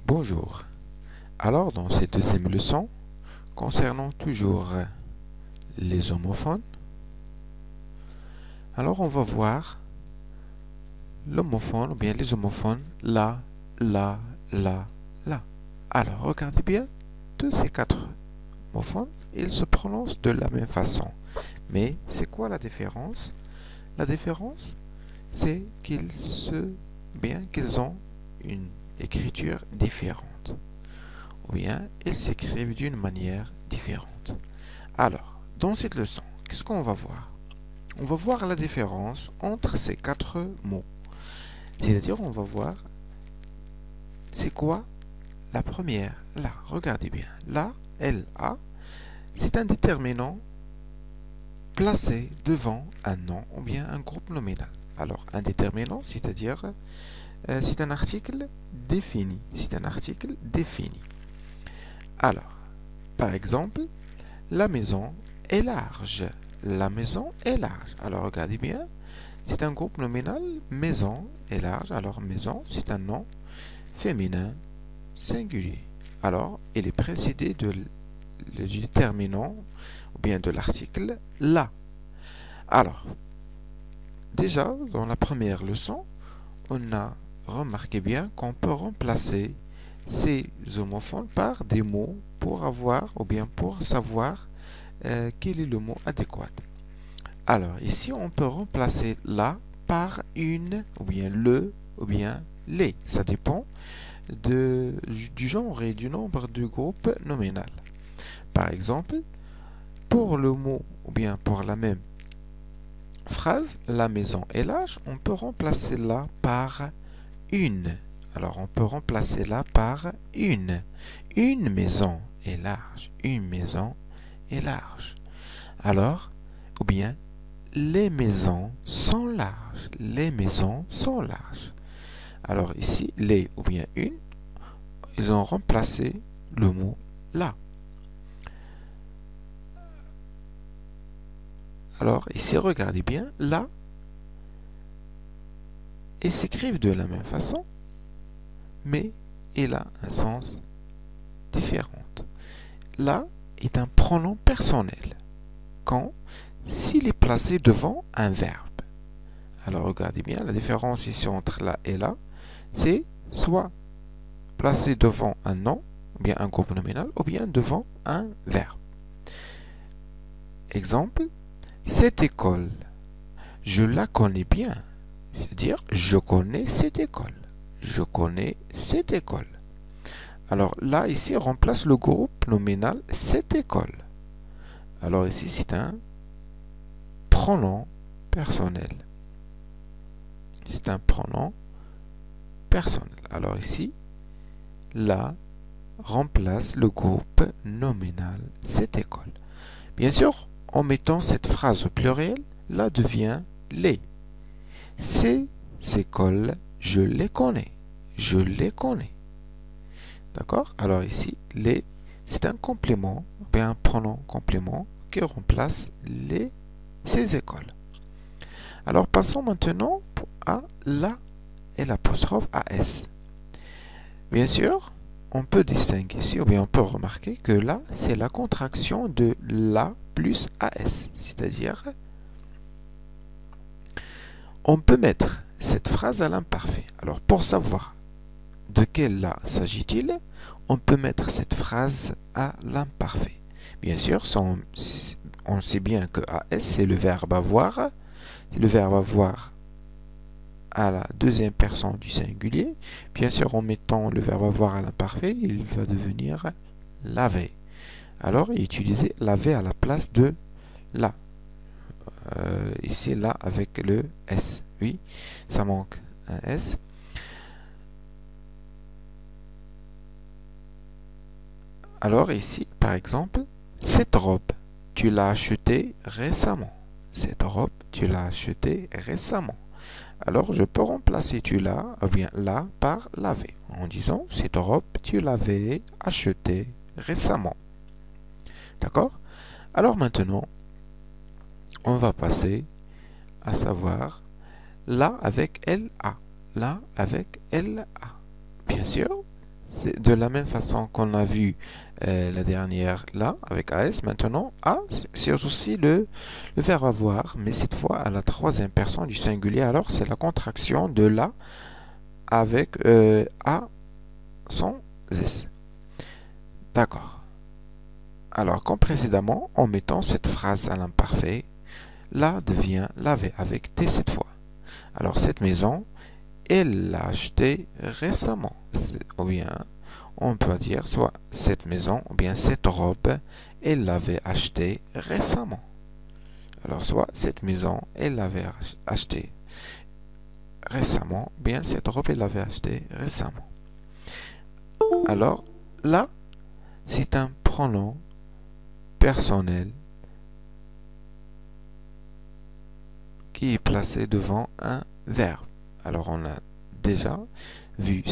Bonjour. Alors, dans cette deuxième leçon, concernant toujours les homophones, alors on va voir l'homophone ou bien les homophones la, la, la, la. Alors, regardez bien, tous ces quatre homophones, ils se prononcent de la même façon. Mais c'est quoi la différence? La différence, c'est qu'ils ont une écriture différente. Ou bien, ils s'écrivent d'une manière différente. Alors, dans cette leçon, qu'est-ce qu'on va voir? On va voir la différence entre ces quatre mots. C'est-à-dire, on va voir c'est quoi la première. Là, regardez bien. Là, L-A, c'est un déterminant placé devant un nom ou bien un groupe nominal. Alors, un déterminant, c'est-à-dire, c'est un article défini. C'est un article défini. Alors, par exemple, la maison est large. La maison est large. Alors, regardez bien. C'est un groupe nominal. Maison est large. Alors, maison, c'est un nom féminin singulier. Alors, il est précédé du déterminant ou bien de l'article la. Alors, déjà, dans la première leçon, on a remarqué bien qu'on peut remplacer ces homophones par des mots pour avoir ou bien pour savoir quel est le mot adéquat. Alors, ici, on peut remplacer la par une, ou bien le, ou bien les. Ça dépend du genre et du nombre du groupe nominal. Par exemple, pour le mot, ou bien pour la même phrase, la maison est large, on peut remplacer la par une. Alors, on peut remplacer la par une. Une maison est large. Une maison est large. Alors, ou bien, les maisons sont larges. Les maisons sont larges. Alors, ici, les ou bien une, ils ont remplacé le mot la. Alors, ici, regardez bien, la, ils s'écrivent de la même façon, mais il a un sens différent. La est un pronom personnel quand s'il est placé devant un verbe. Alors regardez bien, la différence ici entre la et la, c'est soit placé devant un nom, ou bien un groupe nominal, ou bien devant un verbe. Exemple, cette école, je la connais bien. C'est-à-dire, je connais cette école. Je connais cette école. Alors là, ici, on remplace le groupe nominal cette école. Alors ici, c'est un pronom personnel. C'est un pronom personnel. Alors ici, là remplace le groupe nominal cette école. Bien sûr, en mettant cette phrase au pluriel, là devient les. Ces écoles, je les connais. Je les connais. D'accord? Alors ici, les, c'est un complément, bien un pronom complément qui remplace ces écoles. Alors passons maintenant à la et l'apostrophe AS. Bien sûr, on peut distinguer ici, ou bien on peut remarquer que là, c'est la contraction de la plus AS. C'est-à-dire, on peut mettre cette phrase à l'imparfait. Alors pour savoir de quel la s'agit-il, on peut mettre cette phrase à l'imparfait. Bien sûr, on sait bien que AS, c'est le verbe avoir. Le verbe avoir à la deuxième personne du singulier. Bien sûr, en mettant le verbe avoir à l'imparfait, il va devenir laver. Alors, utiliser laver à la place de la. Ici, là, avec le S. Oui, ça manque un S. Alors ici, par exemple, cette robe, tu l'as achetée récemment. Cette robe, tu l'as achetée récemment. Alors, je peux remplacer tu l'as, ou bien là, par laver. En disant, cette robe, tu l'avais achetée récemment. D'accord? Alors maintenant, on va passer à savoir là avec LA. Là avec LA. Bien sûr, c'est de la même façon qu'on a vu la dernière là avec AS. Maintenant, A, c'est aussi le verbe avoir, mais cette fois à la troisième personne du singulier. Alors, c'est la contraction de la avec A sans S. D'accord. Alors, comme précédemment, en mettant cette phrase à l'imparfait, la devient l'avait avec T cette fois. Alors, cette maison, elle l'a achetée récemment. Ou bien, on peut dire soit cette maison, ou bien cette robe, elle l'avait achetée récemment. Alors, soit cette maison, elle l'avait achetée récemment, ou bien cette robe, elle l'avait achetée récemment. Alors, là, c'est un pronom personnel qui est placé devant un verbe. Alors, on a déjà vu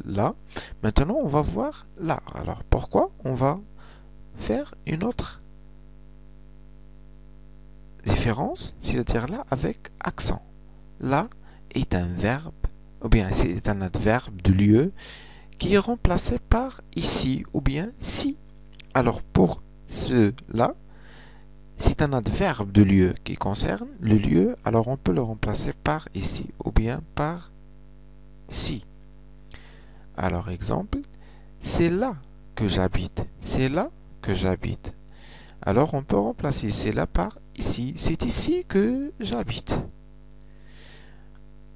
là. Maintenant, on va voir là. Alors, pourquoi on va faire une autre différence, c'est-à-dire là avec accent. Là est un verbe, ou bien c'est un adverbe de lieu qui est remplacé par ici ou bien si. Alors, pour cela, c'est un adverbe de lieu qui concerne le lieu, alors on peut le remplacer par ici ou bien par si. Alors, exemple, c'est là que j'habite. C'est là que j'habite. Alors, on peut remplacer c'est là par ici. C'est ici que j'habite.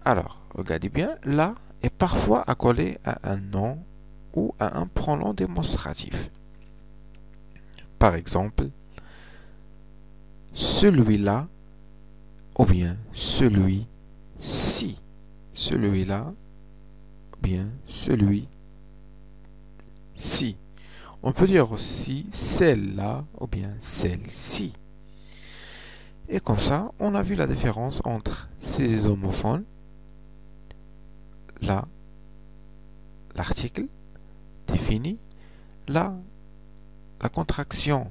Alors, regardez bien, là est parfois accolé à un nom ou à un pronom démonstratif. Par exemple, celui-là ou bien celui-ci. Celui-là ou bien celui-ci. On peut dire aussi celle-là ou bien celle-ci. Et comme ça, on a vu la différence entre ces homophones. Là, l'article défini. Là, la contraction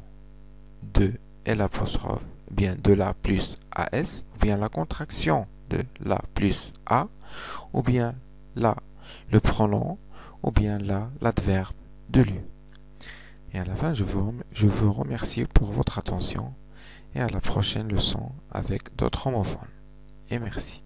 de L', bien de la plus AS, ou bien la contraction de la plus A, ou bien là, le pronom, ou bien là, l'adverbe de lieu. Et à la fin, je vous remercie pour votre attention et à la prochaine leçon avec d'autres homophones. Et merci.